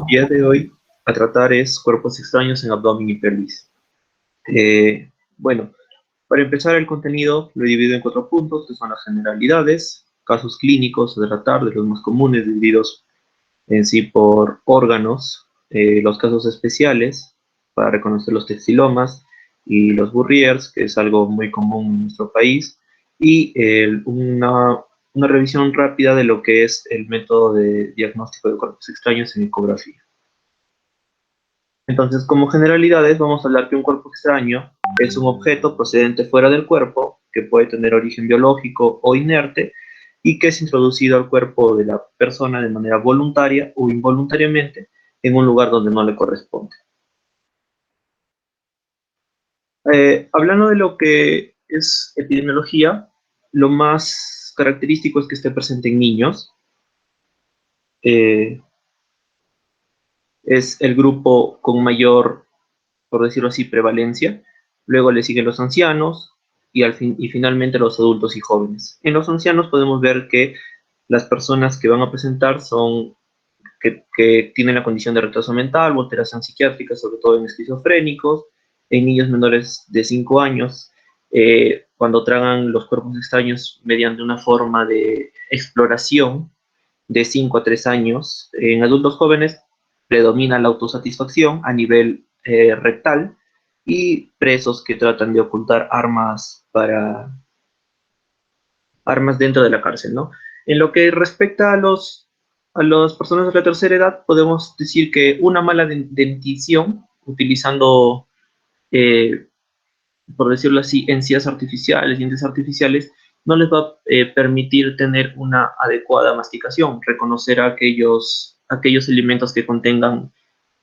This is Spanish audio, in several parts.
día de hoy a tratar es cuerpos extraños en abdomen y pelvis. Bueno, para empezar el contenido lo he dividido en 4 puntos, que son las generalidades, casos clínicos a tratar, de los más comunes, divididos en sí por órganos, los casos especiales, para reconocer los textilomas y los Burriers, que es algo muy común en nuestro país, y una revisión rápida de lo que es el método de diagnóstico de cuerpos extraños en ecografía. Entonces, como generalidades, vamos a hablar que un cuerpo extraño es un objeto procedente fuera del cuerpo, que puede tener origen biológico o inerte, y que es introducido al cuerpo de la persona de manera voluntaria o involuntariamente en un lugar donde no le corresponde. Hablando de lo que es epidemiología, lo más característico es que esté presente en niños. Eh, es el grupo con mayor, por decirlo así, prevalencia. Luego le siguen los ancianos y finalmente los adultos y jóvenes. En los ancianos podemos ver que las personas que van a presentar son que tienen la condición de retraso mental o alteración psiquiátrica, sobre todo en esquizofrénicos, en niños menores de 5 años, cuando tragan los cuerpos extraños mediante una forma de exploración de 5 a 3 años. En adultos jóvenes predomina la autosatisfacción a nivel rectal y presos que tratan de ocultar armas dentro de la cárcel, ¿no? En lo que respecta a las personas de la tercera edad, podemos decir que una mala dentición, utilizando, eh, por decirlo así, encías artificiales, dientes artificiales, no les va a permitir tener una adecuada masticación, reconocer aquellos alimentos que contengan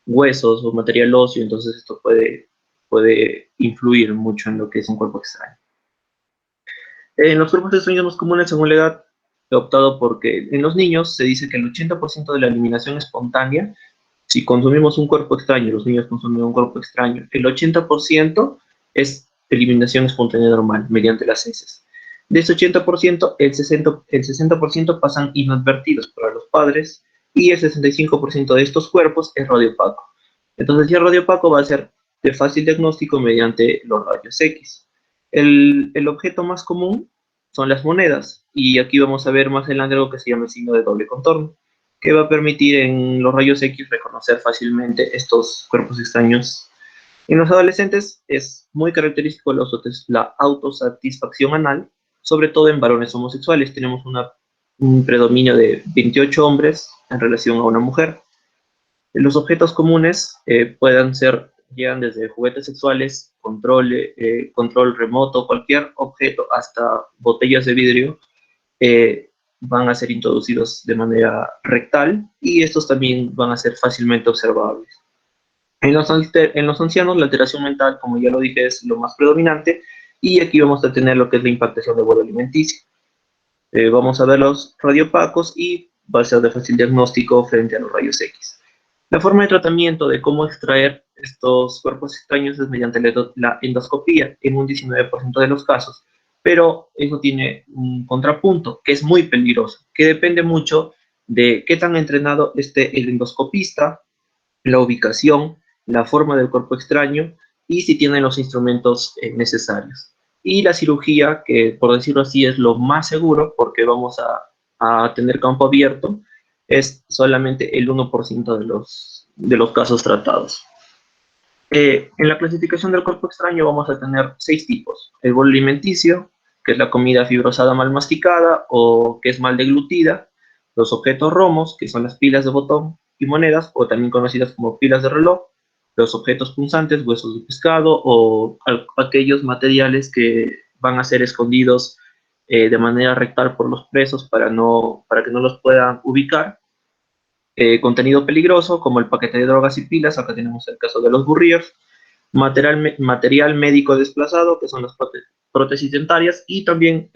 huesos o material óseo, entonces esto puede influir mucho en lo que es un cuerpo extraño. En los cuerpos extraños más comunes según la edad, he optado porque en los niños se dice que el 80% de la eliminación espontánea, si consumimos un cuerpo extraño, los niños consumen un cuerpo extraño, el 80% es eliminación espontánea normal, mediante las heces. De ese 80%, el 60% pasan inadvertidos para los padres y el 65% de estos cuerpos es radiopaco. Entonces, si es radiopaco, va a ser de fácil diagnóstico mediante los rayos X. El objeto más común son las monedas, y aquí vamos a ver más adelante algo que se llama el signo de doble contorno, que va a permitir en los rayos X reconocer fácilmente estos cuerpos extraños. En los adolescentes es muy característico la autosatisfacción anal, sobre todo en varones homosexuales. Tenemos un predominio de 28 hombres en relación a una mujer. Los objetos comunes llegan desde juguetes sexuales, control remoto, cualquier objeto, hasta botellas de vidrio, eh, van a ser introducidos de manera rectal y estos también van a ser fácilmente observables. En los ancianos, la alteración mental, como ya lo dije, es lo más predominante, y aquí vamos a tener lo que es la impactación de bolo alimenticio. Vamos a ver los radiopacos y va a ser de fácil diagnóstico frente a los rayos X. La forma de tratamiento de cómo extraer estos cuerpos extraños es mediante la endoscopía en un 19% de los casos, pero eso tiene un contrapunto que es muy peligroso, que depende mucho de qué tan entrenado esté el endoscopista, la ubicación, la forma del cuerpo extraño y si tienen los instrumentos necesarios. Y la cirugía, que por decirlo así es lo más seguro porque vamos a tener campo abierto, es solamente el 1% de los casos tratados. En la clasificación del cuerpo extraño vamos a tener 6 tipos. El bolo alimenticio, que es la comida fibrosada mal masticada o que es mal deglutida. Los objetos romos, que son las pilas de botón y monedas, o también conocidas como pilas de reloj. Los objetos punzantes, huesos de pescado o aquellos materiales que van a ser escondidos de manera rectal por los presos para que no los puedan ubicar. Contenido peligroso, como el paquete de drogas y pilas, acá tenemos el caso de los Burriers. Material médico desplazado, que son las prótesis dentarias, y también,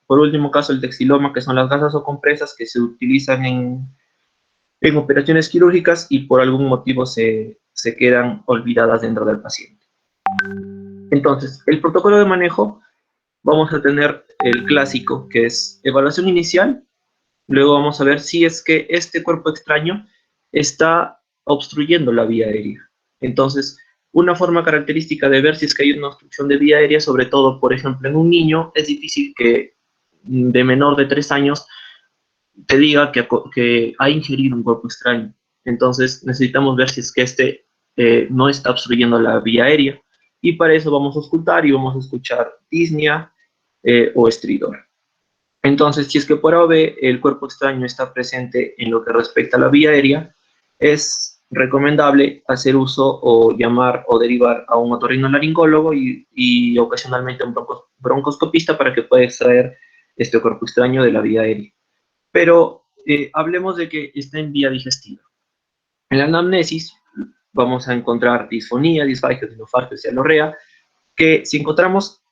por último caso, el textiloma, que son las gasas o compresas que se utilizan en operaciones quirúrgicas y por algún motivo se quedan olvidadas dentro del paciente. Entonces, el protocolo de manejo, vamos a tener el clásico, que es evaluación inicial. Luego vamos a ver si es que este cuerpo extraño está obstruyendo la vía aérea. Entonces, una forma característica de ver si es que hay una obstrucción de vía aérea, sobre todo, por ejemplo, en un niño, es difícil que de menor de 3 años te diga que ha ingerido un cuerpo extraño. Entonces, necesitamos ver si es que este no está obstruyendo la vía aérea. Y para eso vamos a auscultar y vamos a escuchar disnea o estridor. Entonces, si es que por A o B el cuerpo extraño está presente en lo que respecta a la vía aérea, es recomendable hacer uso o llamar o derivar a un otorrinolaringólogo y ocasionalmente a un broncoscopista para que pueda extraer este cuerpo extraño de la vía aérea. Pero hablemos de que está en vía digestiva. En la anamnesis vamos a encontrar disfonía, disfagia, dinofargia, cialorrea, que si encontramos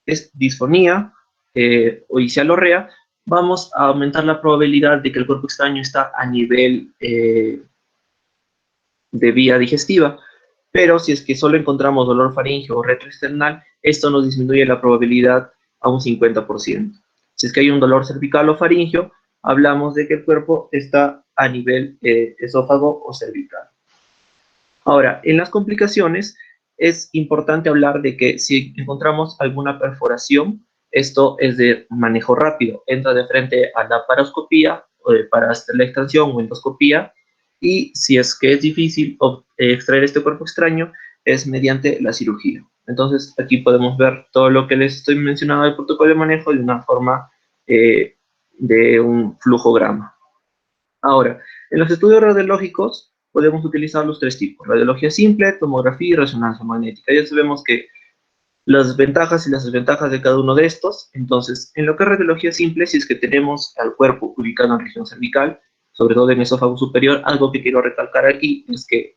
es disfonía o cialorrea, vamos a aumentar la probabilidad de que el cuerpo extraño está a nivel de vía digestiva. Pero si es que solo encontramos dolor faríngeo o retroesternal, esto nos disminuye la probabilidad a un 50%. Si es que hay un dolor cervical o faríngeo, hablamos de que el cuerpo está a nivel esófago o cervical. Ahora, en las complicaciones es importante hablar de que si encontramos alguna perforación, esto es de manejo rápido. Entra de frente a la paroscopía para hacer la extracción o endoscopía, y si es que es difícil extraer este cuerpo extraño, es mediante la cirugía. Entonces, aquí podemos ver todo lo que les estoy mencionando del protocolo de manejo de una forma de un flujograma. Ahora, en los estudios radiológicos podemos utilizar los tres tipos: radiología simple, tomografía y resonancia magnética. Ya sabemos que las ventajas y las desventajas de cada uno de estos. Entonces, en lo que es radiología simple, si es que tenemos al cuerpo ubicado en región cervical, sobre todo en esófago superior, algo que quiero recalcar aquí es que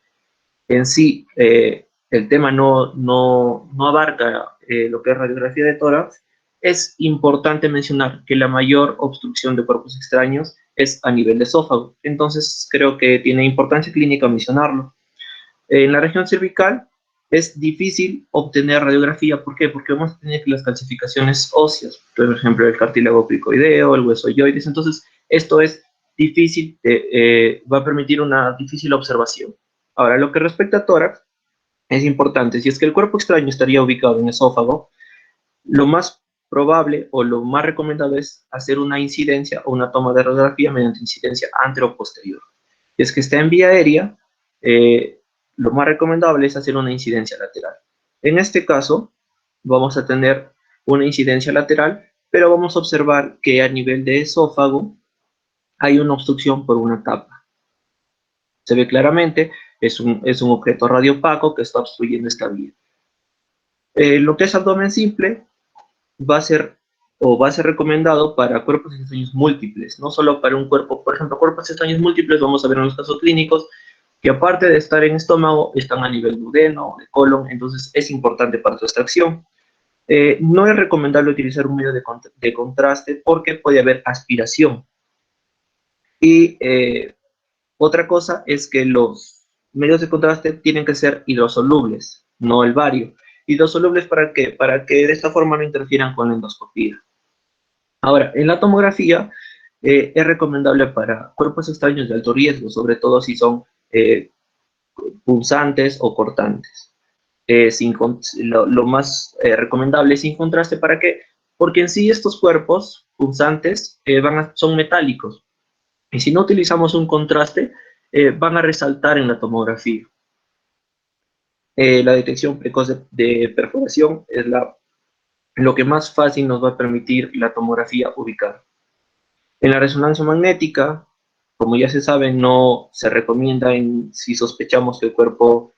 en sí el tema no abarca lo que es radiografía de tórax. Es importante mencionar que la mayor obstrucción de cuerpos extraños es a nivel de esófago. Entonces, creo que tiene importancia clínica mencionarlo. En la región cervical es difícil obtener radiografía. ¿Por qué? Porque vamos a tener las calcificaciones óseas, por ejemplo, el cartílago cricoideo, el hueso yoides. Entonces, esto es difícil, va a permitir una difícil observación. Ahora, lo que respecta a tórax, es importante. Si es que el cuerpo extraño estaría ubicado en esófago, lo más probable o lo más recomendable es hacer una incidencia o una toma de radiografía mediante incidencia antero-posterior. Si es que está en vía aérea, lo más recomendable es hacer una incidencia lateral. En este caso, vamos a tener una incidencia lateral, pero vamos a observar que a nivel de esófago hay una obstrucción por una tapa. Se ve claramente, es un objeto radiopaco que está obstruyendo esta vía. Lo que es abdomen simple va a ser recomendado para cuerpos extraños múltiples, no solo para un cuerpo. Por ejemplo, cuerpos extraños múltiples, vamos a ver en los casos clínicos, que aparte de estar en estómago, están a nivel duodeno, de colon. Entonces es importante para su extracción. No es recomendable utilizar un medio de contraste porque puede haber aspiración. Y otra cosa es que los medios de contraste tienen que ser hidrosolubles, no el bario. ¿Hidrosolubles para qué? Para que de esta forma no interfieran con la endoscopía. Ahora, en la tomografía es recomendable para cuerpos extraños de alto riesgo, sobre todo si son punzantes o cortantes. Lo más recomendable es sin contraste. ¿Para qué? Porque en sí estos cuerpos punzantes son metálicos, y si no utilizamos un contraste, van a resaltar en la tomografía. La detección precoz de perforación es lo que más fácil nos va a permitir la tomografía ubicar. En la resonancia magnética, como ya se sabe, no se recomienda si sospechamos que el cuerpo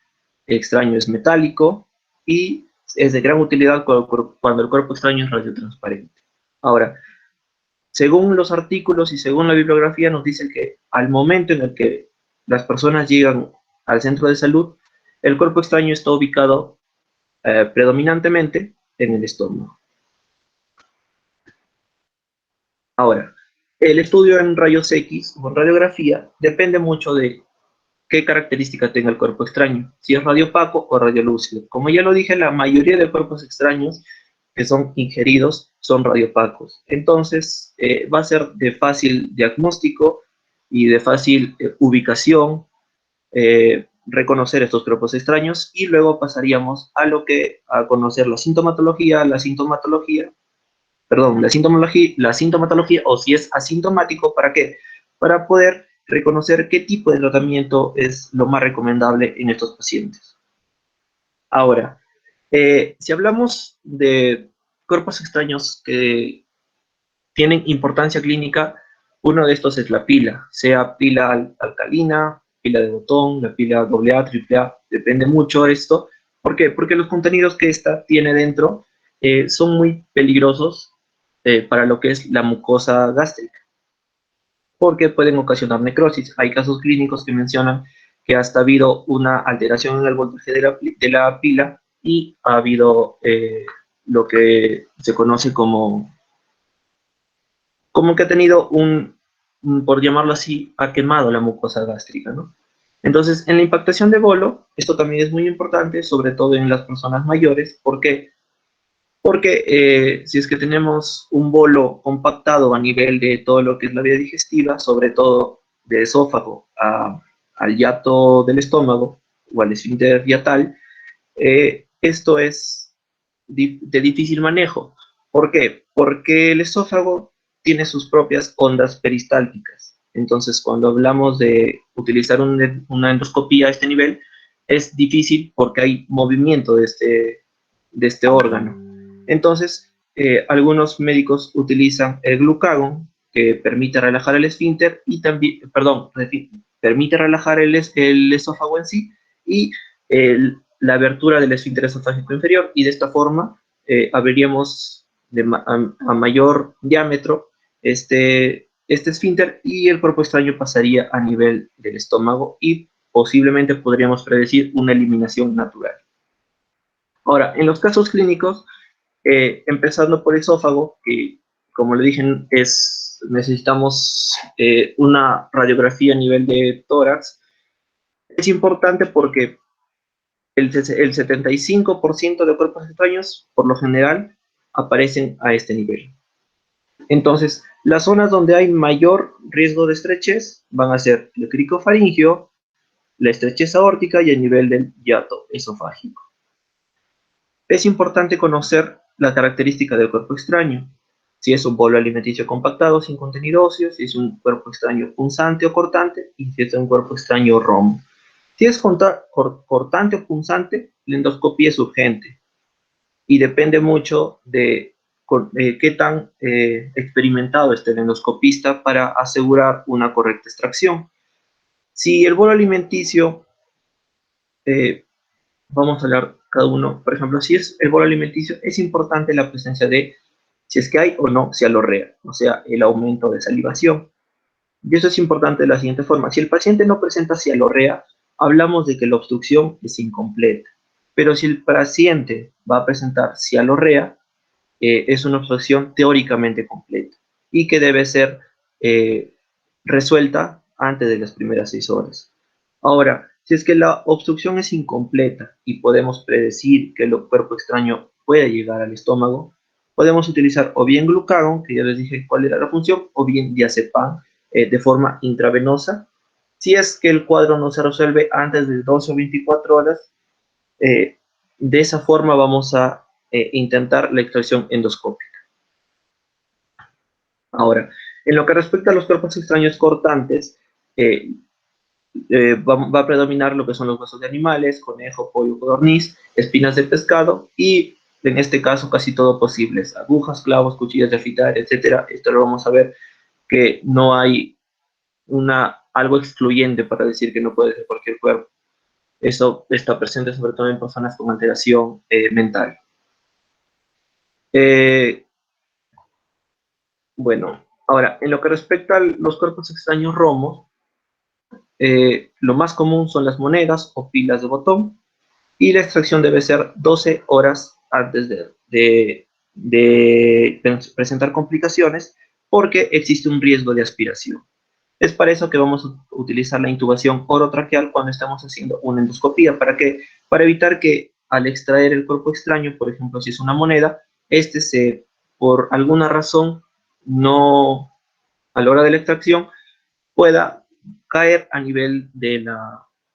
extraño es metálico, y es de gran utilidad cuando el cuerpo extraño es radiotransparente. Ahora, según los artículos y según la bibliografía, nos dicen que al momento en el que las personas llegan al centro de salud, el cuerpo extraño está ubicado predominantemente en el estómago. Ahora, el estudio en rayos X o en radiografía depende mucho de qué característica tenga el cuerpo extraño, si es radiopaco o radiolúcido. Como ya lo dije, la mayoría de cuerpos extraños que son ingeridos son radiopacos. Entonces, va a ser de fácil diagnóstico y de fácil ubicación reconocer estos cuerpos extraños y luego pasaríamos a conocer la sintomatología o si es asintomático, ¿para qué? Para poder reconocer qué tipo de tratamiento es lo más recomendable en estos pacientes. Ahora, si hablamos de cuerpos extraños que tienen importancia clínica, uno de estos es la pila, sea pila alcalina, pila de botón, la pila AA, AAA, depende mucho de esto. ¿Por qué? Porque los contenidos que esta tiene dentro son muy peligrosos para lo que es la mucosa gástrica, porque pueden ocasionar necrosis. Hay casos clínicos que mencionan que hasta ha habido una alteración en el voltaje de la pila y ha habido lo que se conoce como que ha tenido por llamarlo así, ha quemado la mucosa gástrica, ¿no? Entonces, en la impactación de bolo, esto también es muy importante, sobre todo en las personas mayores. ¿Por qué? Porque si es que tenemos un bolo compactado a nivel de todo lo que es la vía digestiva, sobre todo de esófago al hiato del estómago o al esfínter hiatal, esto es de difícil manejo. ¿Por qué? Porque el esófago tiene sus propias ondas peristálticas. Entonces, cuando hablamos de utilizar una endoscopía a este nivel, es difícil porque hay movimiento de este órgano. Entonces, algunos médicos utilizan el glucagón, que permite relajar el esfínter y también, perdón, permite relajar el esófago en sí y la abertura del esfínter esofágico inferior, y de esta forma abriríamos a mayor diámetro este esfínter y el cuerpo extraño pasaría a nivel del estómago y posiblemente podríamos predecir una eliminación natural. Ahora, en los casos clínicos, empezando por esófago, que como le dije, necesitamos una radiografía a nivel de tórax. Es importante porque el 75% de cuerpos extraños, por lo general, aparecen a este nivel. Entonces, las zonas donde hay mayor riesgo de estrechez van a ser el cricofaringio, la estrechez aórtica y el nivel del hiato esofágico. Es importante conocer la característica del cuerpo extraño, si es un bolo alimenticio compactado sin contenido óseo, si es un cuerpo extraño punzante o cortante y si es un cuerpo extraño rombo. Si es cortante o punzante, la endoscopía es urgente y depende mucho de qué tan experimentado esté el endoscopista para asegurar una correcta extracción. Si el bolo alimenticio, eh, vamos a hablar cada uno, por ejemplo, si es el bolo alimenticio, es importante la presencia de, si es que hay o no cialorrea, o sea, el aumento de salivación. Y eso es importante de la siguiente forma. Si el paciente no presenta cialorrea, hablamos de que la obstrucción es incompleta. Pero si el paciente va a presentar cialorrea, es una obstrucción teóricamente completa y que debe ser eh, resuelta antes de las primeras 6 horas. Ahora, si es que la obstrucción es incompleta y podemos predecir que el cuerpo extraño puede llegar al estómago, podemos utilizar o bien glucagón, que ya les dije cuál era la función, o bien diazepam de forma intravenosa. Si es que el cuadro no se resuelve antes de 12 o 24 horas, eh, de esa forma vamos a intentar la extracción endoscópica. Ahora, en lo que respecta a los cuerpos extraños cortantes, eh, va a predominar lo que son los huesos de animales, conejo, pollo, codorniz, espinas de pescado y en este caso casi todo posibles, agujas, clavos, cuchillas de afilar, etcétera. Esto lo vamos a ver que no hay algo excluyente para decir que no puede ser cualquier cuerpo. Eso está presente sobre todo en personas con alteración mental. Eh, bueno, ahora, en lo que respecta a los cuerpos extraños romos, lo más común son las monedas o pilas de botón y la extracción debe ser 12 horas antes de presentar complicaciones porque existe un riesgo de aspiración. Es para eso que vamos a utilizar la intubación orotraqueal cuando estamos haciendo una endoscopía. ¿Para qué? Para evitar que al extraer el cuerpo extraño, por ejemplo, si es una moneda, por alguna razón, no, a la hora de la extracción, pueda caer a nivel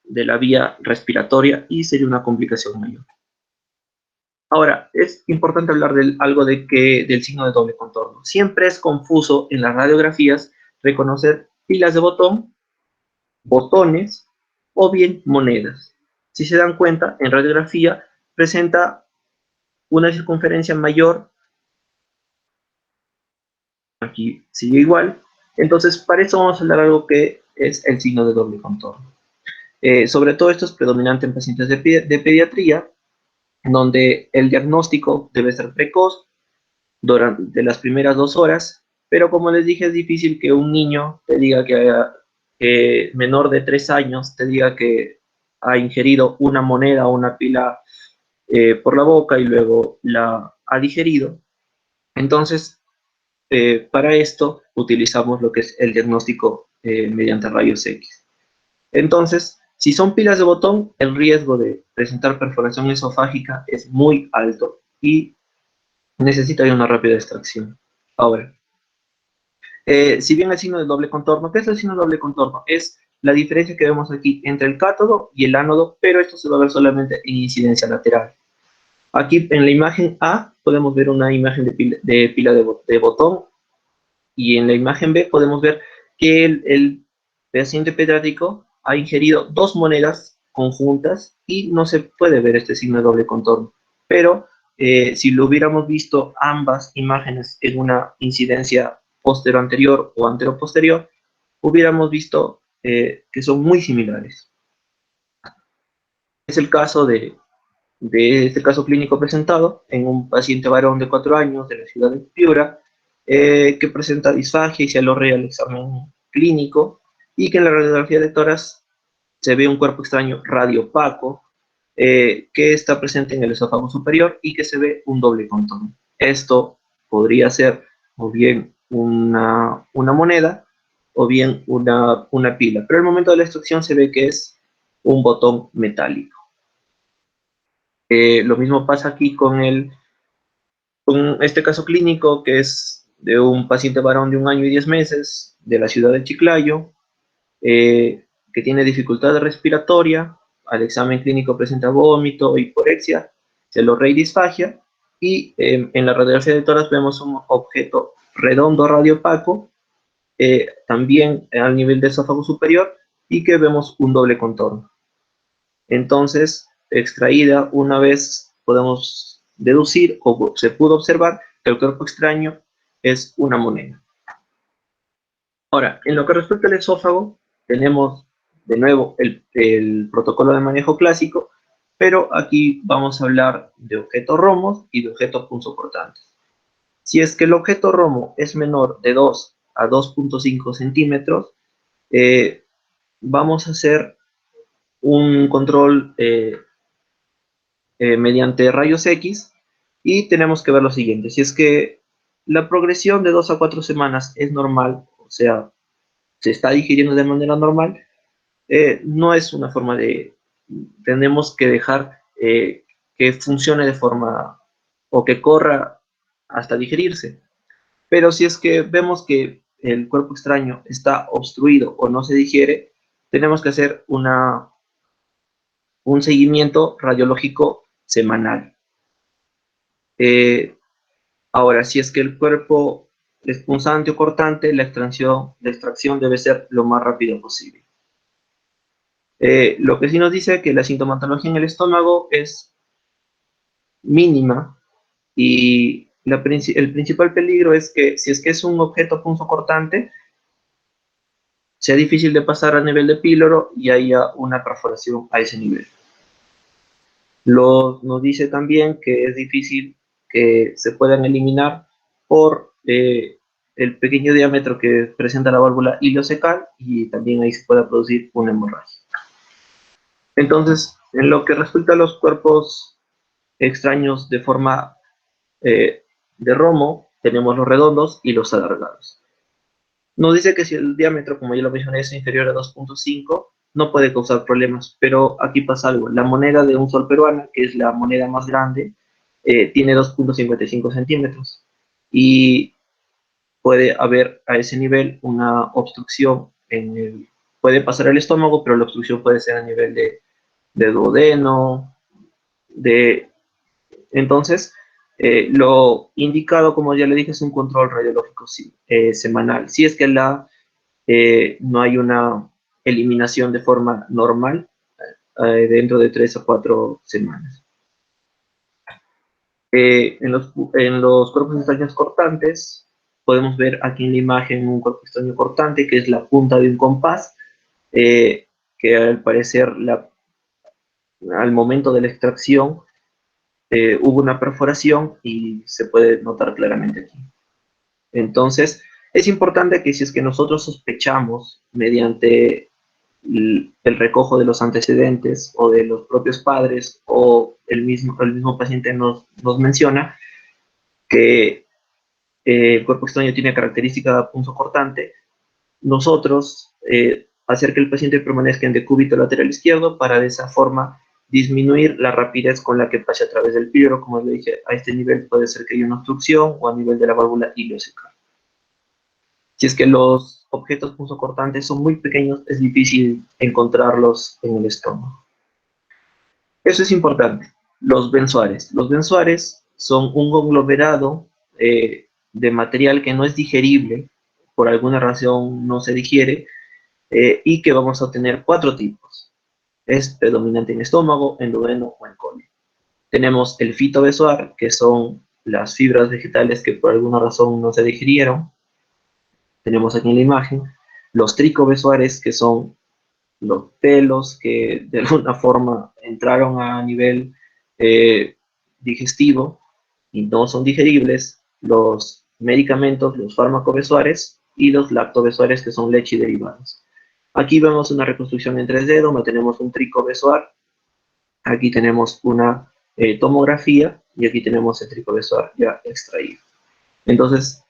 de la vía respiratoria y sería una complicación mayor. Ahora, es importante hablar del signo de doble contorno. Siempre es confuso en las radiografías reconocer pilas de botón, botones o bien monedas. Si se dan cuenta, en radiografía presenta una circunferencia mayor, aquí sigue igual. Entonces, para eso vamos a hablar de algo que es el signo de doble contorno. Sobre todo esto es predominante en pacientes de pediatría, donde el diagnóstico debe ser precoz durante las primeras 2 horas, pero como les dije, es difícil que un niño te diga que menor de 3 años te diga que ha ingerido una moneda o una pila por la boca y luego la ha digerido. Entonces, para esto utilizamos lo que es el diagnóstico mediante rayos X. Entonces, si son pilas de botón, el riesgo de presentar perforación esofágica es muy alto y necesita de una rápida extracción. Ahora, si bien el signo de doble contorno, ¿qué es el signo de doble contorno? Es la diferencia que vemos aquí entre el cátodo y el ánodo, pero esto se va a ver solamente en incidencia lateral. Aquí en la imagen A podemos ver una imagen de pila de botón, y en la imagen B podemos ver que el paciente pediátrico ha ingerido 2 monedas conjuntas y no se puede ver este signo de doble contorno. Pero si lo hubiéramos visto ambas imágenes en una incidencia posterior-anterior o antero-posterior, hubiéramos visto que son muy similares. Es el caso de este caso clínico presentado en un paciente varón de 4 años de la ciudad de Piura, que presenta disfagia y se alorrea el examen clínico, y que en la radiografía de tórax se ve un cuerpo extraño radiopaco, que está presente en el esófago superior y que se ve un doble contorno. Esto podría ser o bien una moneda o bien una pila, pero al momento de la extracción se ve que es un botón metálico. Lo mismo pasa aquí con este caso clínico, que es de un paciente varón de 1 año y 10 meses de la ciudad de Chiclayo, que tiene dificultad respiratoria. Al examen clínico presenta vómito, hiporexia, celorrea y disfagia, y en la radiografía de tórax vemos un objeto redondo radiopaco, también al nivel del esófago superior, y que vemos un doble contorno. Entonces, extraída una vez, podemos deducir o se pudo observar que el cuerpo extraño es una moneda. Ahora, en lo que respecta al esófago, tenemos de nuevo el protocolo de manejo clásico, pero aquí vamos a hablar de objetos romos y de objetos punzocortantes. Si es que el objeto romo es menor de 2 a 2.5 centímetros, vamos a hacer un control mediante rayos X, y tenemos que ver lo siguiente: si es que la progresión de 2 a 4 semanas es normal, o sea, se está digiriendo de manera normal, no es una forma tenemos que dejar que funcione de forma, o que corra hasta digerirse. Pero si es que vemos que el cuerpo extraño está obstruido o no se digiere, tenemos que hacer un seguimiento radiológico semanal. Ahora, si es que el cuerpo es punzante o cortante, la extracción debe ser lo más rápido posible. Lo que sí nos dice que la sintomatología en el estómago es mínima, y el principal peligro es que si es que es un objeto punzocortante, sea difícil de pasar a nivel de píloro y haya una perforación a ese nivel. Nos dice también que es difícil que se puedan eliminar por el pequeño diámetro que presenta la válvula ileocecal, y también ahí se puede producir una hemorragia. Entonces, en lo que respecta a los cuerpos extraños de forma de romo, tenemos los redondos y los alargados. Nos dice que si el diámetro, como ya lo mencioné, es inferior a 2.5, no puede causar problemas, pero aquí pasa algo. La moneda de un sol peruano, que es la moneda más grande, tiene 2.55 centímetros, y puede haber a ese nivel una obstrucción puede pasar al estómago, pero la obstrucción puede ser a nivel de duodeno, entonces, lo indicado, como ya le dije, es un control radiológico semanal. Si es que no hay una eliminación de forma normal dentro de 3 a 4 semanas. En los cuerpos extraños cortantes, podemos ver aquí en la imagen un cuerpo extraño cortante, que es la punta de un compás, que al parecer al momento de la extracción hubo una perforación y se puede notar claramente aquí. Entonces, es importante que si es que nosotros sospechamos mediante el recojo de los antecedentes o de los propios padres o el mismo paciente nos menciona que el cuerpo extraño tiene característica punzocortante, nosotros hacer que el paciente permanezca en decúbito lateral izquierdo para de esa forma disminuir la rapidez con la que pase a través del píloro. Como le dije, a este nivel puede ser que haya una obstrucción o a nivel de la válvula ileocecal. Si es que los objetos punzocortantes son muy pequeños, es difícil encontrarlos en el estómago. Eso es importante. Los benzoares. Los benzoares son un conglomerado de material que no es digerible, por alguna razón no se digiere, y que vamos a tener 4 tipos. Es predominante en estómago, en duodeno o en colon. Tenemos el fitobezoar, que son las fibras vegetales que por alguna razón no se digirieron. Tenemos aquí en la imagen los tricobezoares, que son los pelos que de alguna forma entraron a nivel eh, digestivo y no son digeribles, los medicamentos, los fármacobezoares y los lactobezoares, que son leche y derivados. Aquí vemos una reconstrucción en 3D donde tenemos un tricobezoar, aquí tenemos una tomografía y aquí tenemos el tricobezoar ya extraído. Entonces,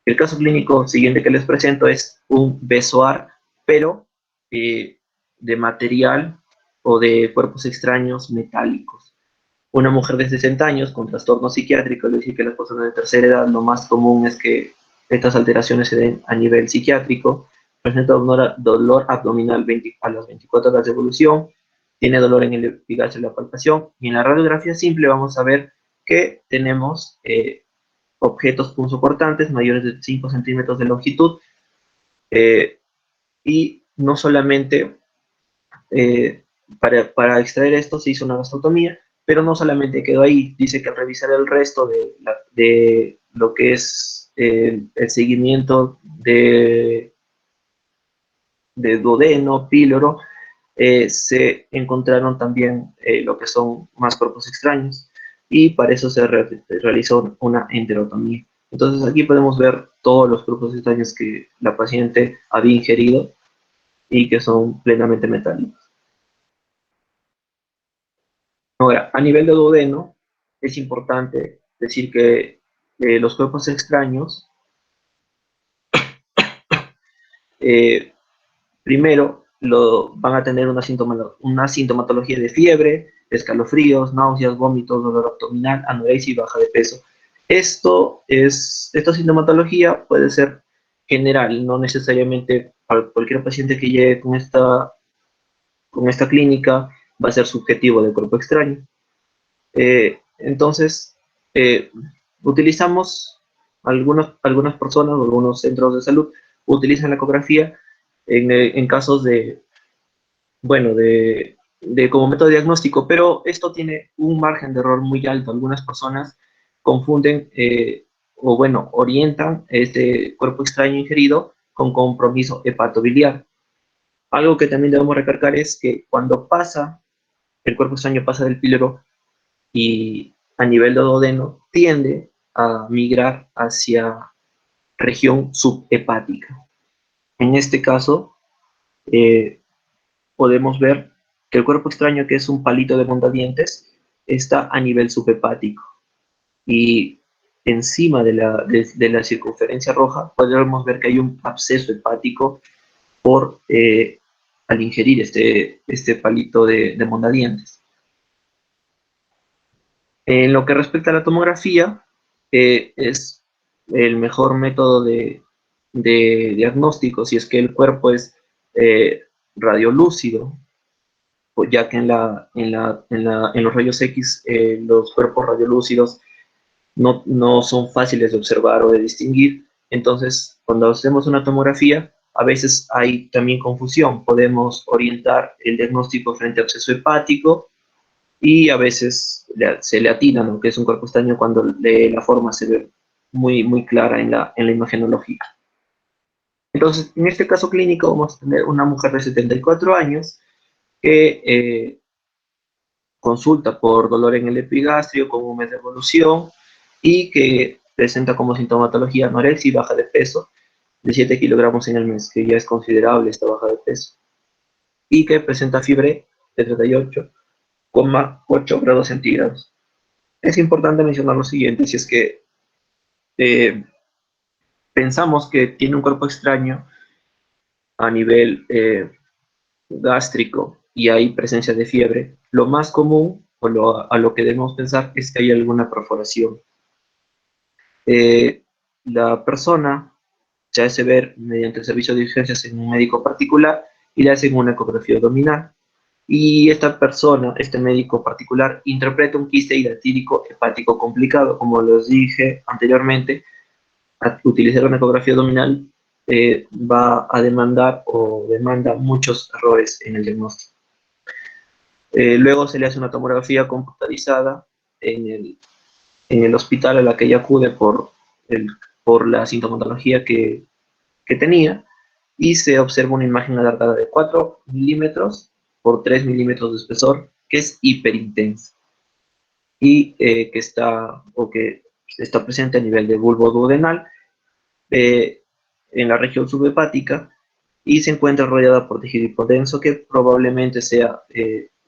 el caso clínico siguiente que les presento es un bezoar, pero de material o de cuerpos extraños metálicos. Una mujer de 60 años con trastorno psiquiátrico, es decir, que las personas de tercera edad lo más común es que estas alteraciones se den a nivel psiquiátrico, presenta dolor abdominal a las 24 horas de evolución, tiene dolor en el epigastrio de la palpación, y en la radiografía simple vamos a ver que tenemos objetos punzocortantes mayores de 5 centímetros de longitud, y no solamente para extraer esto se hizo una gastroctomía, pero no solamente quedó ahí. Dice que al revisar el resto de lo que es el seguimiento de duodeno, píloro, se encontraron también lo que son más cuerpos extraños, y para eso se realizó una enterotomía. Entonces aquí podemos ver todos los cuerpos extraños que la paciente había ingerido y que son plenamente metálicos. Ahora, a nivel de duodeno, es importante decir que los cuerpos extraños, eh, primero, van a tener una sintomatología de fiebre, escalofríos, náuseas, vómitos, dolor abdominal, anorexia y baja de peso. Esta sintomatología puede ser general, no necesariamente para cualquier paciente que llegue con esta clínica va a ser subjetivo de cuerpo extraño. Entonces, eh, utilizamos algunas personas o algunos centros de salud utilizan la ecografía en casos bueno, como método diagnóstico, pero esto tiene un margen de error muy alto. Algunas personas confunden o, bueno, orientan este cuerpo extraño ingerido con compromiso hepatobiliar. Algo que también debemos recalcar es que cuando el cuerpo extraño pasa del píloro y a nivel de duodeno, tiende a migrar hacia región subhepática. En este caso, eh, podemos ver que el cuerpo extraño, que es un palito de mondadientes, está a nivel subhepático. Y encima de la circunferencia roja podemos ver que hay un absceso hepático al ingerir este palito de mondadientes. En lo que respecta a la tomografía, es el mejor método de diagnóstico si es que el cuerpo es radiolúcido, ya que en los rayos X los cuerpos radiolúcidos no son fáciles de observar o de distinguir. Entonces, cuando hacemos una tomografía, a veces hay también confusión. Podemos orientar el diagnóstico frente a absceso hepático y a veces se le atina, ¿no?, que es un cuerpo extraño cuando la forma se ve muy clara en la imagenología. Entonces, en este caso clínico vamos a tener una mujer de 74 años que consulta por dolor en el epigastrio con un mes de evolución y que presenta como sintomatología anorexia y baja de peso de 7 kilogramos en el mes, que ya es considerable esta baja de peso, y que presenta fiebre de 38,8 grados centígrados. Es importante mencionar lo siguiente: si es que eh, pensamos que tiene un cuerpo extraño a nivel gástrico y hay presencia de fiebre, lo más común a lo que debemos pensar es que hay alguna perforación. La persona se hace ver mediante el servicio de urgencias en un médico particular y le hacen una ecografía abdominal. Y esta persona, este médico particular, interpreta un quiste hidratídico hepático complicado. Como les dije anteriormente, utilizar una ecografía abdominal va a demandar o demanda muchos errores en el diagnóstico. Luego se le hace una tomografía computarizada en el hospital a la que ella acude por la sintomatología que tenía, y se observa una imagen alargada de 4 milímetros por 3 milímetros de espesor, que es hiperintensa y que está presente a nivel de bulbo duodenal, eh, en la región subhepática, y se encuentra rodeada por tejido hipodenso que probablemente sea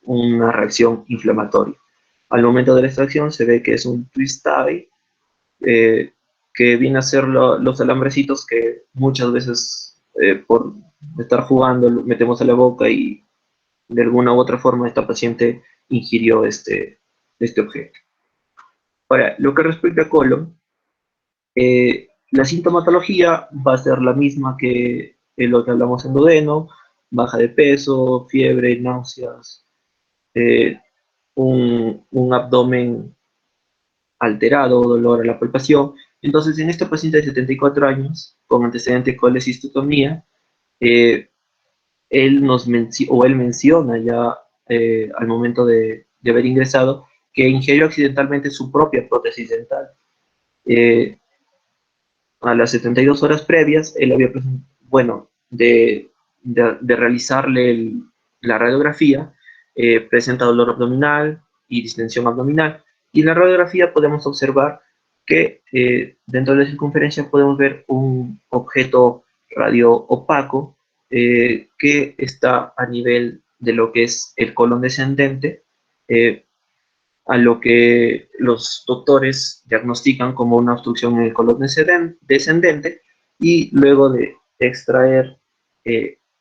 una reacción inflamatoria. Al momento de la extracción se ve que es un twist tie, que viene a ser los alambrecitos que muchas veces por estar jugando metemos a la boca y de alguna u otra forma esta paciente ingirió este objeto. Ahora, lo que respecta a colon, la sintomatología va a ser la misma que lo que hablamos en duodeno: baja de peso, fiebre, náuseas, eh, un abdomen alterado, dolor a la palpación. Entonces, en esta paciente de 74 años, con antecedente de colecistotomía, eh, él menciona ya al momento de haber ingresado que ingirió accidentalmente su propia prótesis dental. Eh, a las 72 horas previas, él había, bueno, de realizarle la radiografía, presenta dolor abdominal y distensión abdominal. Y en la radiografía podemos observar que dentro de la circunferencia podemos ver un objeto radio opaco que está a nivel de lo que es el colon descendente, a lo que los doctores diagnostican como una obstrucción en el colon descendente, y luego de extraer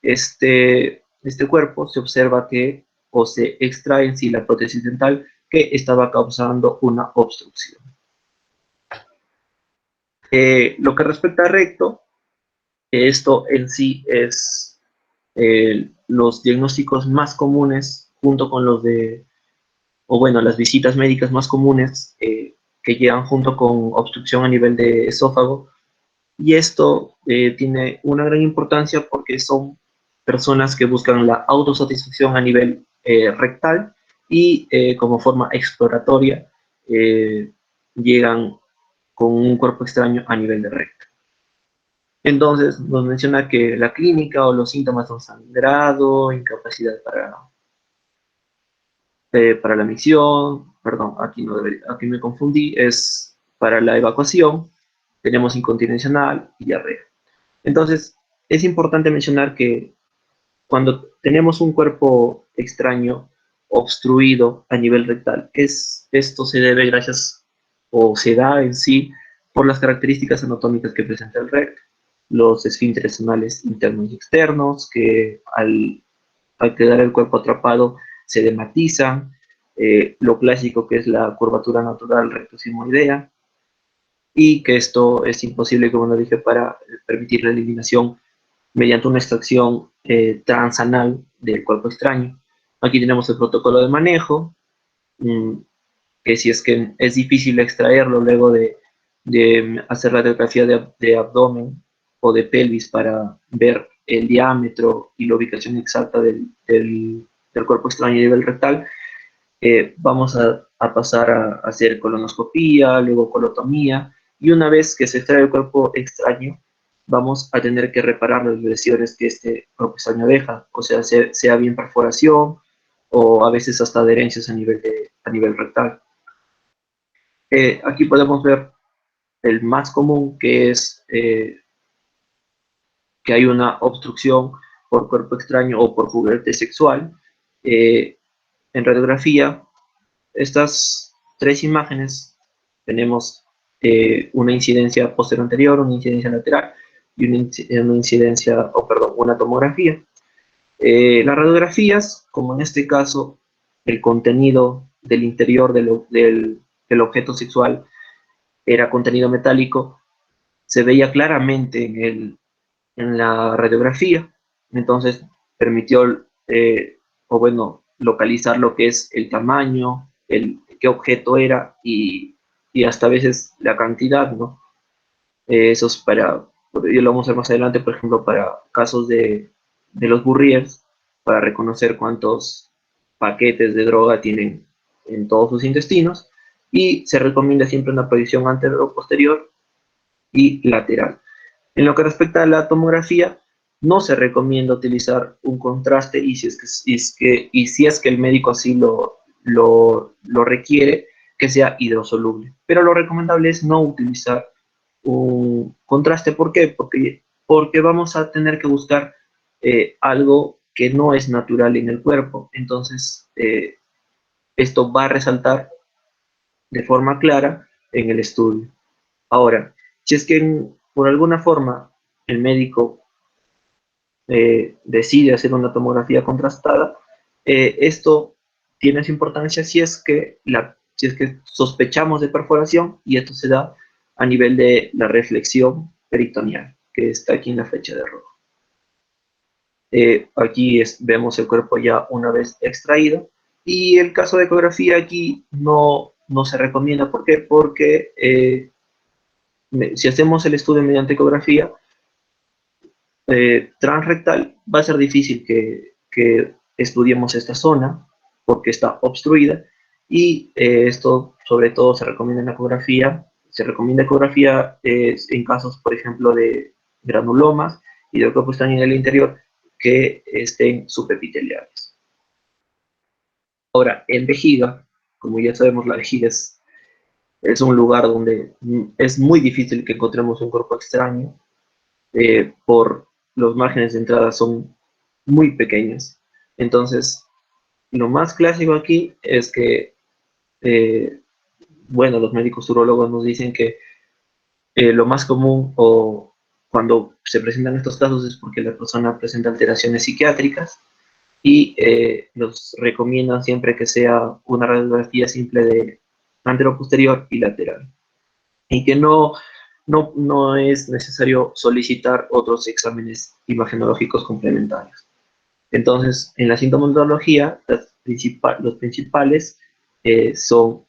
este cuerpo se observa que, o se extrae en sí la prótesis dental que estaba causando una obstrucción. Lo que respecta a recto, esto en sí es los diagnósticos más comunes junto con los de, o bueno, las visitas médicas más comunes que llegan junto con obstrucción a nivel de esófago. Y esto tiene una gran importancia porque son personas que buscan la autosatisfacción a nivel rectal y como forma exploratoria llegan con un cuerpo extraño a nivel de recto. Entonces nos menciona que la clínica o los síntomas son sangrado, incapacidad para la micción, perdón, aquí me confundí, es para la evacuación. Tenemos incontinencia anal y diarrea. Entonces, es importante mencionar que cuando tenemos un cuerpo extraño obstruido a nivel rectal, esto se debe gracias, o se da en sí, por las características anatómicas que presenta el recto: los esfínteres anales internos y externos, que al quedar el cuerpo atrapado se dematizan, lo clásico que es la curvatura natural recto-sigmoidea, y que esto es imposible, como lo dije, para permitir la eliminación mediante una extracción transanal del cuerpo extraño. Aquí tenemos el protocolo de manejo, mm, que si es que es difícil extraerlo luego de hacer la radiografía de abdomen o de pelvis para ver el diámetro y la ubicación exacta del cuerpo extraño a nivel rectal, vamos a pasar a hacer colonoscopía, luego colotomía, y una vez que se extrae el cuerpo extraño, vamos a tener que reparar las lesiones que este cuerpo extraño deja, o sea bien perforación o a veces hasta adherencias a nivel rectal. Aquí podemos ver el más común, que es que hay una obstrucción por cuerpo extraño o por juguete sexual. Eh, en radiografía, estas tres imágenes tenemos una incidencia posterior anterior, una incidencia lateral y una incidencia, o perdón, una tomografía. Las radiografías, como en este caso, el contenido del interior del objeto sexual era contenido metálico, se veía claramente en la radiografía. Entonces permitió, o bueno, localizar lo que es el tamaño, qué objeto era y hasta a veces la cantidad, ¿no? Eso es yo lo vamos a ver más adelante, por ejemplo, para casos de los Burriers, para reconocer cuántos paquetes de droga tienen en todos sus intestinos, y se recomienda siempre una proyección anterior-posterior y lateral. En lo que respecta a la tomografía, no se recomienda utilizar un contraste y si es que el médico así lo requiere, que sea hidrosoluble. Pero lo recomendable es no utilizar un contraste. ¿Por qué? Porque vamos a tener que buscar algo que no es natural en el cuerpo. Entonces, esto va a resaltar de forma clara en el estudio. Ahora, si es que por alguna forma el médico decide hacer una tomografía contrastada, esto tiene su importancia si es que sospechamos de perforación y esto se da a nivel de la reflexión peritoneal, que está aquí en la flecha de rojo. Aquí vemos el cuerpo ya una vez extraído y el caso de ecografía aquí no se recomienda. ¿Por qué? Porque si hacemos el estudio mediante ecografía, transrectal, va a ser difícil que estudiemos esta zona porque está obstruida y esto sobre todo se recomienda en ecografía. Se recomienda ecografía en casos, por ejemplo, de granulomas y de cuerpo extraño en el interior que estén subepiteliales. Ahora, en vejiga, como ya sabemos, la vejiga es un lugar donde es muy difícil que encontremos un cuerpo extraño por los márgenes de entrada son muy pequeños. Entonces, lo más clásico aquí es que, eh, bueno, los médicos urólogos nos dicen que lo más común o cuando se presentan estos casos es porque la persona presenta alteraciones psiquiátricas y nos recomiendan siempre que sea una radiografía simple de anteroposterior y lateral y que no es necesario solicitar otros exámenes imagenológicos complementarios. Entonces, en la sintomatología, los principales son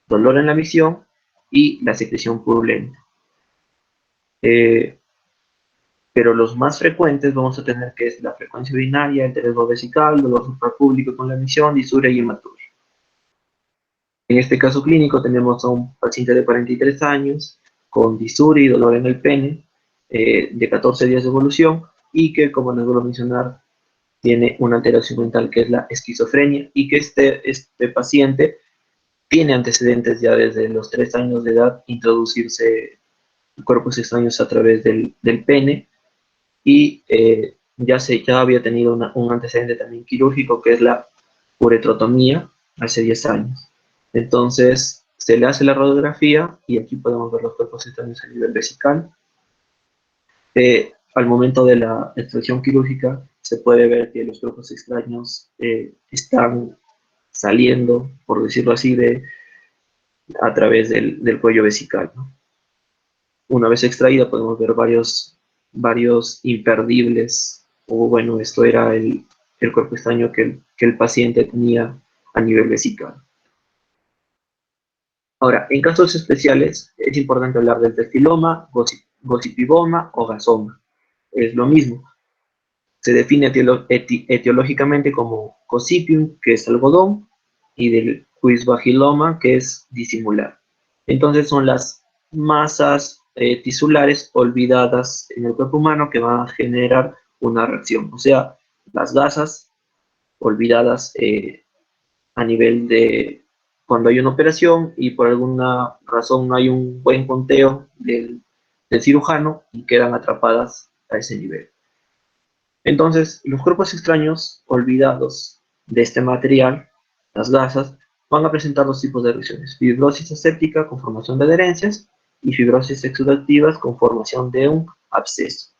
dolor en la visión y la secreción purulenta. Eh, pero los más frecuentes vamos a tener que es la frecuencia urinaria, el riesgo vesical, dolor suprapúbico con la emisión, disuria y hematuria. En este caso clínico tenemos a un paciente de 43 años con disuria y dolor en el pene, de 14 días de evolución y que, como les vuelvo a mencionar, tiene una alteración mental que es la esquizofrenia y que este paciente tiene antecedentes ya desde los 3 años de edad, introducirse cuerpos extraños a través del pene y ya había tenido un antecedente también quirúrgico que es la uretrotomía hace 10 años. Entonces se le hace la radiografía y aquí podemos ver los cuerpos extraños a nivel vesical. Al momento de la extracción quirúrgica se puede ver que los cuerpos extraños están saliendo, por decirlo así, a través del cuello vesical, ¿no? Una vez extraída podemos ver varios varios imperdibles, o bueno, esto era el cuerpo extraño que el paciente tenía a nivel vesical. Ahora, en casos especiales es importante hablar del testiloma, gosipiboma o gasoma. Es lo mismo. Se define etiológicamente como gosipium, que es algodón, y del quisvagiloma, que es disimular. Entonces son las masas tisulares olvidadas en el cuerpo humano que van a generar una reacción. O sea, las gasas olvidadas a nivel de cuando hay una operación y por alguna razón no hay un buen conteo del cirujano y quedan atrapadas a ese nivel. Entonces, los cuerpos extraños olvidados de este material, las gasas, van a presentar dos tipos de erupciones: fibrosis aséptica con formación de adherencias y fibrosis exudativas con formación de un absceso.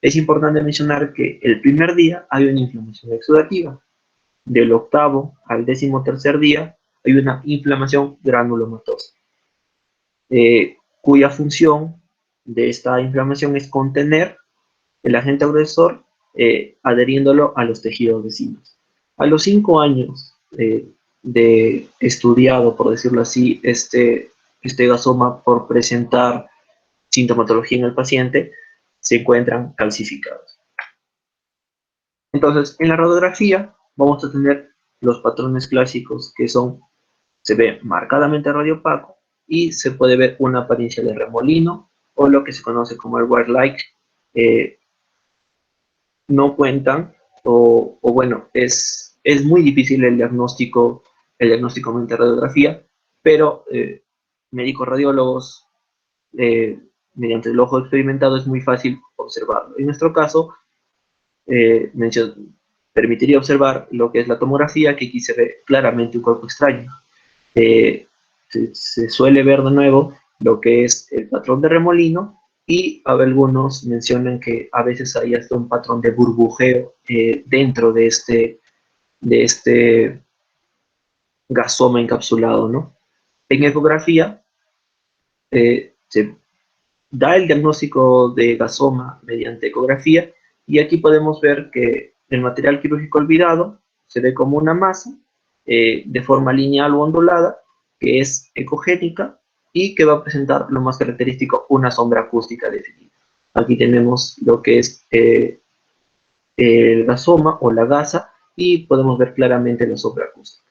Es importante mencionar que el primer día hay una inflamación exudativa, del octavo al 13º día hay una inflamación granulomatosa, cuya función de esta inflamación es contener el agente agresor, adheriéndolo a los tejidos vecinos. A los 5 años de estudiado, por decirlo así, este gasoma por presentar sintomatología en el paciente, se encuentran calcificados. Entonces, en la radiografía vamos a tener los patrones clásicos que son: se ve marcadamente radiopaco y se puede ver una apariencia de remolino o lo que se conoce como el wire-like. eh, no cuentan, o bueno, es muy difícil el diagnóstico mediante radiografía, pero médicos radiólogos, eh, mediante el ojo experimentado, es muy fácil observarlo. En nuestro caso, eh, permitiría observar lo que es la tomografía, que aquí se ve claramente un cuerpo extraño. Eh, se suele ver de nuevo lo que es el patrón de remolino, y algunos mencionan que a veces hay hasta un patrón de burbujeo dentro de este gasoma encapsulado, ¿no? En ecografía se da el diagnóstico de gasoma mediante ecografía, y aquí podemos ver que el material quirúrgico olvidado se ve como una masa de forma lineal o ondulada, que es ecogénica y que va a presentar lo más característico, una sombra acústica definida. Aquí tenemos lo que es el gasoma o la gasa, y podemos ver claramente la sombra acústica.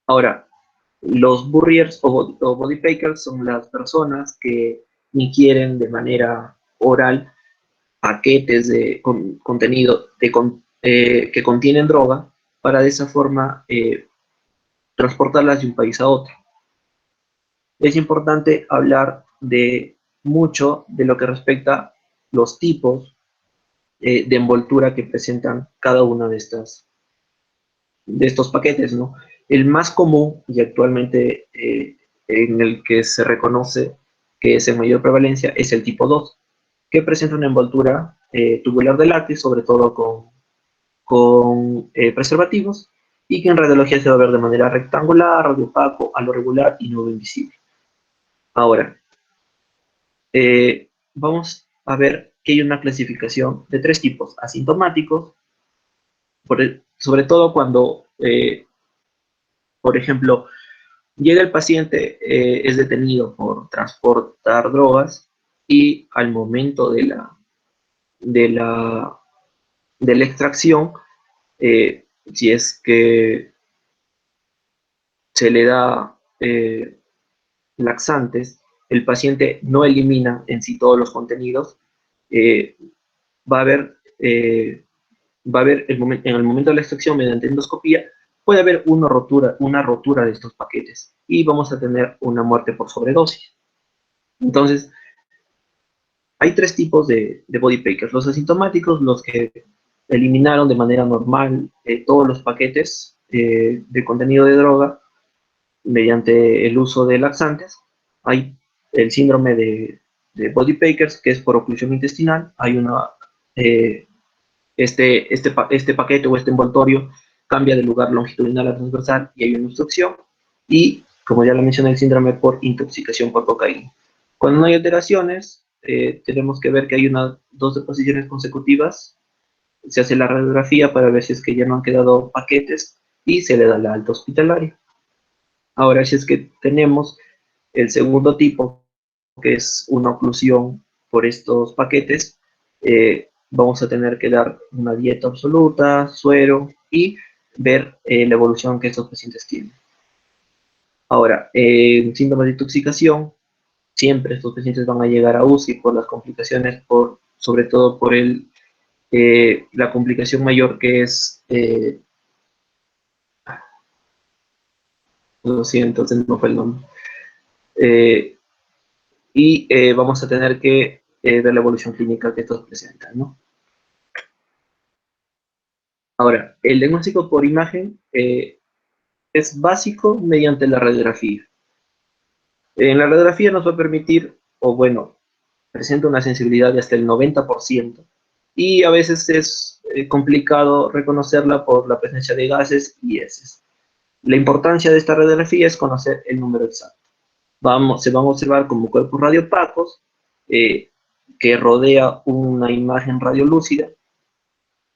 Ahora, los burriers o body packers son las personas que ingieren de manera oral paquetes de contenido que contienen droga, para de esa forma transportarlas de un país a otro. Es importante hablar de mucho de lo que respecta a los tipos de envoltura que presentan cada una de estos paquetes, ¿no? El más común y actualmente en el que se reconoce que es en mayor prevalencia es el tipo 2, que presenta una envoltura tubular de látex, sobre todo con preservativos, y que en radiología se va a ver de manera rectangular, radiopaco, halo regular y nube invisible. Ahora, vamos a ver que hay una clasificación de tres tipos: asintomáticos, sobre todo cuando, por ejemplo, llega el paciente, es detenido por transportar drogas, y al momento de la, de la extracción, si es que se le da laxantes, el paciente no elimina en sí todos los contenidos, eh, va a haber, en el momento de la extracción mediante endoscopía, puede haber una rotura de estos paquetes y vamos a tener una muerte por sobredosis. Entonces, hay tres tipos de body packers: los asintomáticos, los que eliminaron de manera normal todos los paquetes de contenido de droga mediante el uso de laxantes. Hay el síndrome de body packers, que es por oclusión intestinal. Hay eh, este paquete o este envoltorio cambia de lugar longitudinal a transversal y hay una obstrucción. Y, como ya lo mencioné, el síndrome por intoxicación por cocaína. Cuando no hay alteraciones, tenemos que ver que hay dos deposiciones consecutivas. Se hace la radiografía para ver si es que ya no han quedado paquetes y se le da la alta hospitalaria. Ahora, si es que tenemos el segundo tipo, que es una oclusión por estos paquetes, vamos a tener que dar una dieta absoluta, suero y ver la evolución que estos pacientes tienen. Ahora, síntomas de intoxicación, siempre estos pacientes van a llegar a UCI por las complicaciones, sobre todo por la complicación mayor que es, lo siento, se me fue el nombre. Vamos a tener que ver la evolución clínica que estos presentan, ¿no? Ahora, el diagnóstico por imagen es básico mediante la radiografía. En la radiografía nos va a permitir, o bueno, presenta una sensibilidad de hasta el 90%, y a veces es complicado reconocerla por la presencia de gases y heces. La importancia de esta radiografía es conocer el número exacto. Se van a observar como cuerpos radiopacos que rodea una imagen radiolúcida.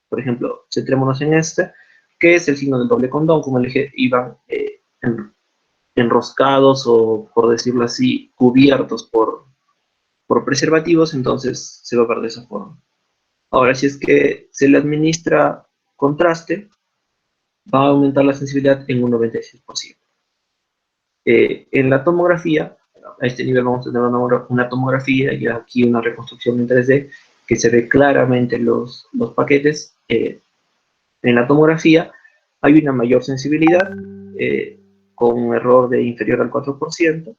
Por ejemplo, centrémonos en esta, que es el signo del doble condón, como le dije, iban enroscados o, por decirlo así, cubiertos por preservativos, entonces se va a ver de esa forma. Ahora, si es que se le administra contraste, va a aumentar la sensibilidad en un 96%. En la tomografía, a este nivel vamos a tener una tomografía y aquí una reconstrucción en 3D que se ve claramente los paquetes. En la tomografía hay una mayor sensibilidad con un error de inferior al 4%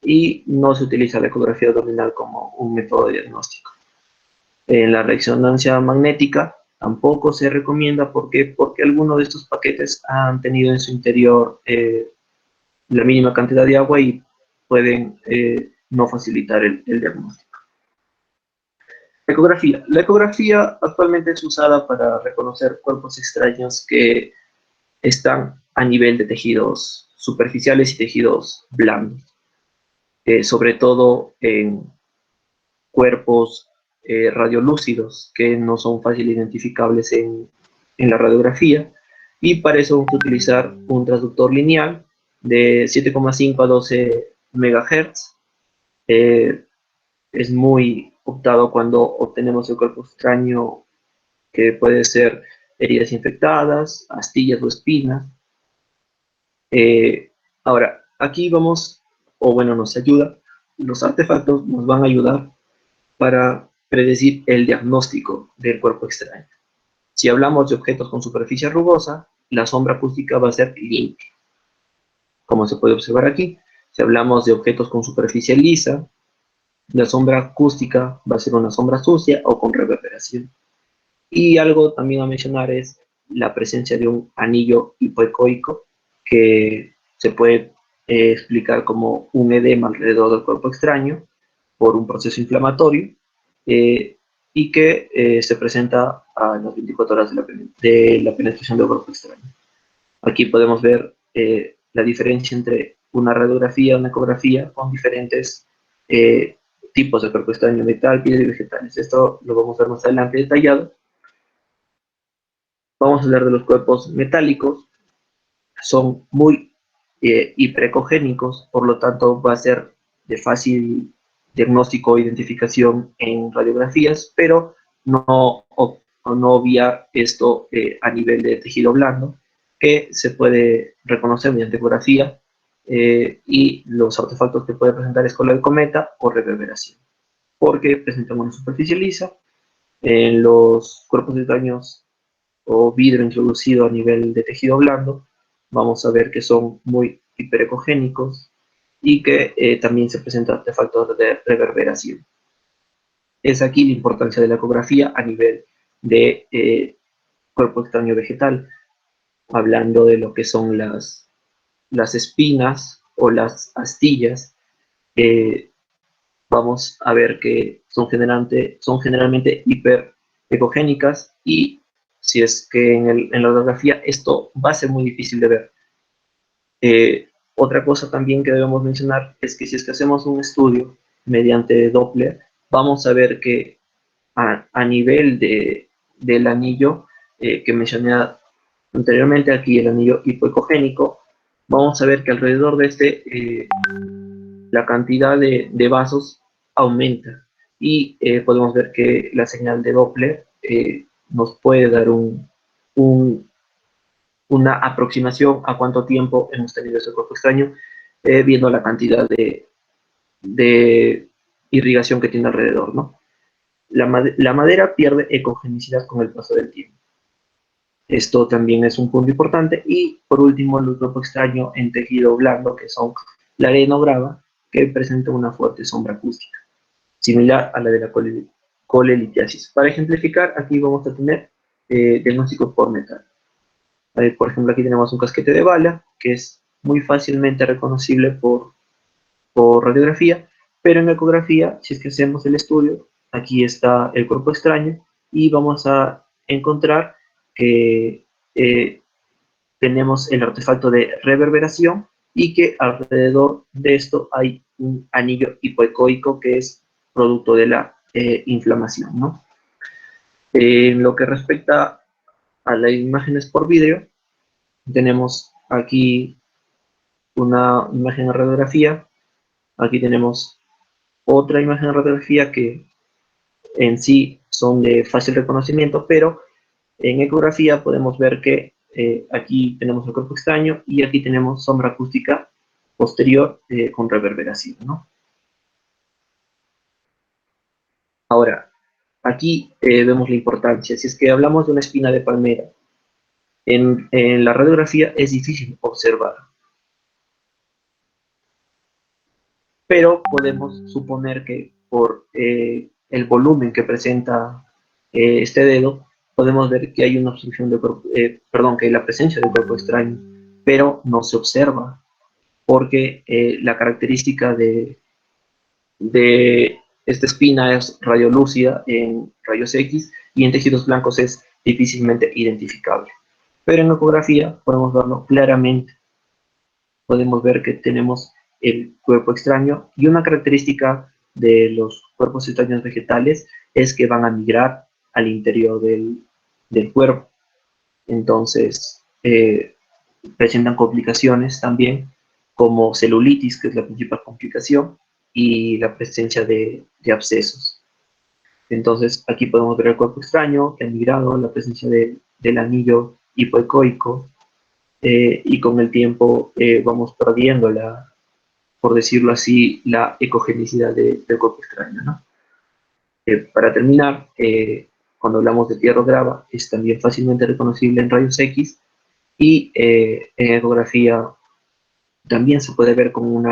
y no se utiliza la ecografía abdominal como un método de diagnóstico. En la resonancia magnética tampoco se recomienda porque algunos de estos paquetes han tenido en su interior la mínima cantidad de agua y pueden no facilitar el diagnóstico. Ecografía. La ecografía actualmente es usada para reconocer cuerpos extraños que están a nivel de tejidos superficiales y tejidos blandos, sobre todo en cuerpos radiolúcidos que no son fácilmente identificables en la radiografía, y para eso vamos a utilizar un transductor lineal de 7,5 a 12 MHz. Es muy optado cuando obtenemos el cuerpo extraño, que puede ser heridas infectadas, astillas o espinas. Ahora, aquí vamos, o bueno, nos ayuda, los artefactos nos van a ayudar para predecir el diagnóstico del cuerpo extraño. Si hablamos de objetos con superficie rugosa, la sombra acústica va a ser limpia, como se puede observar aquí. Si hablamos de objetos con superficie lisa, la sombra acústica va a ser una sombra sucia o con reverberación. Y algo también a mencionar es la presencia de un anillo hipoecoico, que se puede explicar como un edema alrededor del cuerpo extraño por un proceso inflamatorio, y que se presenta a las 24 horas de la penetración del cuerpo extraño. Aquí podemos ver la diferencia entre una radiografía y una ecografía con diferentes tipos de cuerpo extraño, metal, piedra y vegetales. Esto lo vamos a ver más adelante detallado. Vamos a hablar de los cuerpos metálicos. Son muy hiperecogénicos, por lo tanto va a ser de fácil diagnóstico o identificación en radiografías, pero no obvia esto a nivel de tejido blando, que se puede reconocer mediante ecografía, y los artefactos que puede presentar es color de cometa o reverberación, porque presentan una superficie lisa. En los cuerpos extraños o vidrio introducido a nivel de tejido blando, vamos a ver que son muy hiperecogénicos y que también se presentan artefactos de reverberación. Es aquí la importancia de la ecografía a nivel de cuerpo extraño vegetal, hablando de lo que son las espinas o las astillas. Vamos a ver que son generalmente hiperecogénicas, y si es que en la radiografía esto va a ser muy difícil de ver. Otra cosa también que debemos mencionar es que si es que hacemos un estudio mediante Doppler, vamos a ver que a nivel del anillo que mencioné anteriormente, aquí el anillo hipoecogénico, vamos a ver que alrededor de la cantidad de vasos aumenta y podemos ver que la señal de Doppler nos puede dar un, una aproximación a cuánto tiempo hemos tenido ese cuerpo extraño, viendo la cantidad de irrigación que tiene alrededor, ¿no? La madera pierde ecogenicidad con el paso del tiempo. Esto también es un punto importante. Y por último, el cuerpo extraño en tejido blando, que son la arenograva, que presenta una fuerte sombra acústica, similar a la de la colelitiasis. Para ejemplificar, aquí vamos a tener diagnóstico por metal. Por ejemplo, aquí tenemos un casquete de bala, que es muy fácilmente reconocible por radiografía, pero en ecografía, si es que hacemos el estudio, aquí está el cuerpo extraño y vamos a encontrar que tenemos el artefacto de reverberación y que alrededor de esto hay un anillo hipoecoico que es producto de la inflamación, ¿no? En lo que respecta a las imágenes por vídeo, tenemos aquí una imagen de radiografía, aquí tenemos otra imagen de radiografía que en sí son de fácil reconocimiento, pero en ecografía podemos ver que aquí tenemos el cuerpo extraño y aquí tenemos sombra acústica posterior con reverberación, ¿no? Ahora, aquí vemos la importancia. Si es que hablamos de una espina de palmera, en la radiografía es difícil observar, pero podemos suponer que por el volumen que presenta este dedo, podemos ver que hay una obstrucción de cuerpo, perdón, que hay la presencia de cuerpo extraño, pero no se observa porque la característica de esta espina es radiolúcida en rayos X y en tejidos blancos es difícilmente identificable. Pero en ecografía podemos verlo claramente. Podemos ver que tenemos el cuerpo extraño y una característica de los cuerpos extraños vegetales es que van a migrar al interior del cuerpo. Entonces, presentan complicaciones también, como celulitis, que es la principal complicación, y la presencia de abscesos. Entonces, aquí podemos ver el cuerpo extraño que ha migrado, la presencia del anillo hipoecoico, y con el tiempo vamos perdiendo por decirlo así, la ecogenicidad del cuerpo extraño, ¿no? Para terminar, cuando hablamos de tierra grava, es también fácilmente reconocible en rayos X y en ecografía también se puede ver como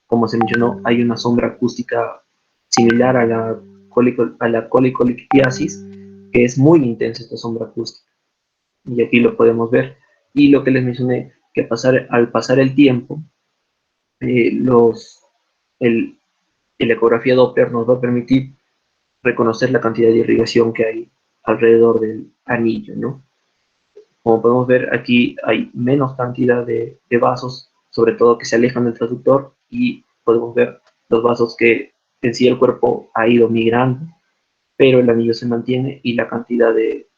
como se mencionó, hay una sombra acústica similar a la colicolitiasis, que es muy intensa esta sombra acústica. Y aquí lo podemos ver. Y lo que les mencioné, que al pasar el tiempo, eh, los, el, la ecografía Doppler nos va a permitir reconocer la cantidad de irrigación que hay alrededor del anillo, ¿no? Como podemos ver, aquí hay menos cantidad de vasos, sobre todo que se alejan del traductor, y podemos ver los vasos que en sí el cuerpo ha ido migrando, pero el anillo se mantiene y la cantidad de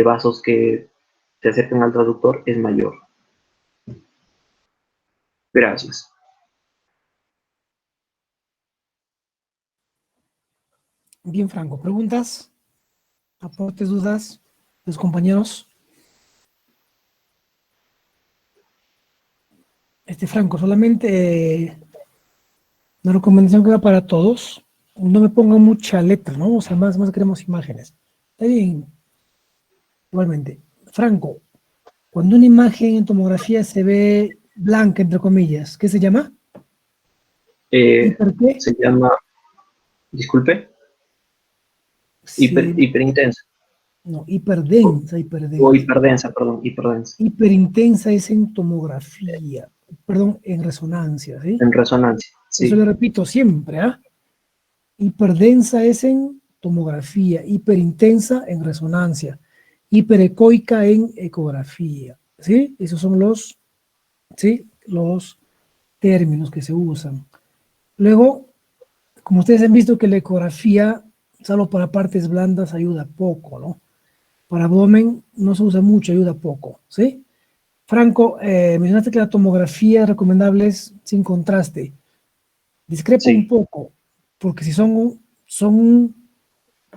vasos que se acercan al traductor es mayor. Gracias. Bien, Franco. ¿Preguntas? ¿Aportes, dudas? ¿Los compañeros? Franco, solamente una recomendación que va para todos. No me ponga mucha letra, ¿no? O sea, más queremos imágenes. Está bien. Igualmente. Franco, cuando una imagen en tomografía se ve blanca, entre comillas, ¿qué se llama? ¿Hiper qué? Se llama, disculpe, Sí, hiperintensa. no, hiperdensa, O hiperdensa. hiperdensa, perdón, hiperdensa. Hiperintensa es en tomografía, perdón, en resonancia, ¿sí? En resonancia, Eso sí. le repito siempre, ¿ah? Hiperdensa es en tomografía, hiperintensa en resonancia, hiperecoica en ecografía, ¿sí? Esos son ¿sí? Los términos que se usan. Luego, como ustedes han visto que la ecografía, salvo para partes blandas, ayuda poco, ¿no? Para abdomen no se usa mucho, ayuda poco, ¿sí? Franco, mencionaste que la tomografía recomendable es sin contraste. Discrepo un Sí, poco, porque si son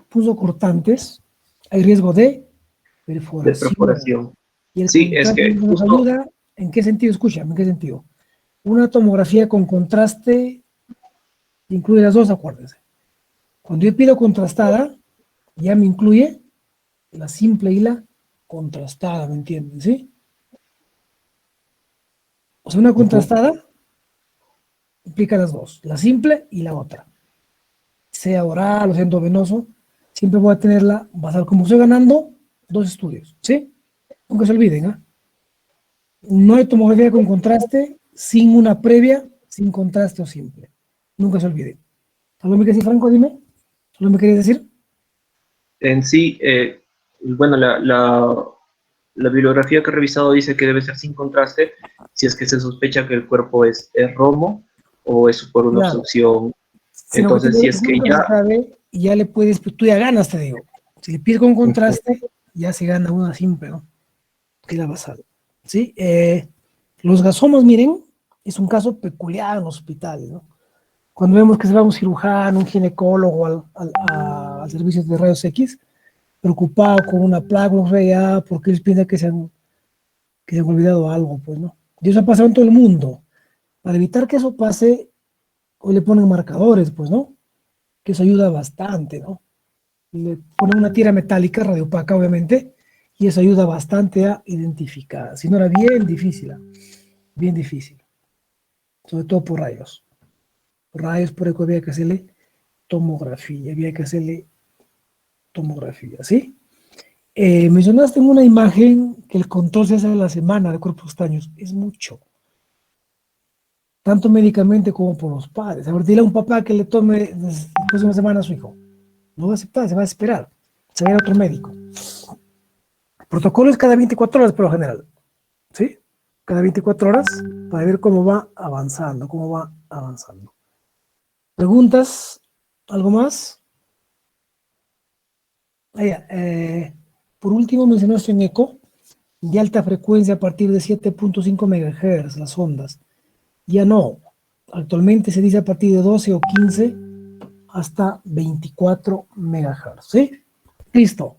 punzocortantes, hay riesgo de de perforación. perforación. Y el Sí, es contraste que nos justo, ayuda, ¿en qué sentido? Escúchame, ¿en qué sentido? Una tomografía con contraste incluye las dos, acuérdense. Cuando yo pido contrastada, ya me incluye la simple y la contrastada, ¿me entienden? ¿Sí? O sea, una ujú, contrastada implica las dos, la simple y la otra. Sea oral o sea endovenoso, siempre voy a tenerla basada, como estoy ganando, dos estudios, ¿sí? Nunca se olviden, ¿ah? No hay tomografía con contraste sin una previa, sin contraste o simple. Nunca se olviden. ¿Algo me quieres decir, Franco? Dime. ¿Algo me querías decir? en sí, bueno, la bibliografía que he revisado dice que debe ser sin contraste si es que se sospecha que el cuerpo es romo o es por una Claro. obstrucción. Sino que Entonces, si es eso que nunca se ya, sabe y ya le puedes, pues, tú ya ganas, te digo. Si le pides con contraste, ya se gana una simple, ¿no? Que es la basal. ¿Sí? Los gasomas, miren, es un caso peculiar en los hospitales, ¿no? Cuando vemos que se va un cirujano, un ginecólogo al servicio de rayos X, preocupado con una placa, un RA, porque ellos piensan que se han olvidado algo, pues, ¿no? Y eso ha pasado en todo el mundo. Para evitar que eso pase, hoy le ponen marcadores, pues, ¿no? Que eso ayuda bastante, ¿no? Le ponen una tira metálica, radiopaca, obviamente, y eso ayuda bastante a identificar. Si no era bien difícil, ¿ah? Bien difícil, sobre todo por rayos. Por rayos, por eco, había que hacerle tomografía, había que hacerle tomografía, ¿sí? Mencionaste en una imagen que el control se hace a la semana de cuerpos extraños. Es mucho, tanto médicamente como por los padres. A ver, dile a un papá que le tome después de una semana a su hijo. No va a aceptar, se va a esperar. Se va a ir a otro médico. El protocolo es cada 24 horas, por lo general. ¿Sí? Cada 24 horas para ver cómo va avanzando, cómo va avanzando. ¿Preguntas? ¿Algo más? Por último, mencionaste en eco de alta frecuencia a partir de 7.5 MHz, las ondas. Ya no. Actualmente se dice a partir de 12 o 15 hasta 24 MHz. ¿Sí? Listo.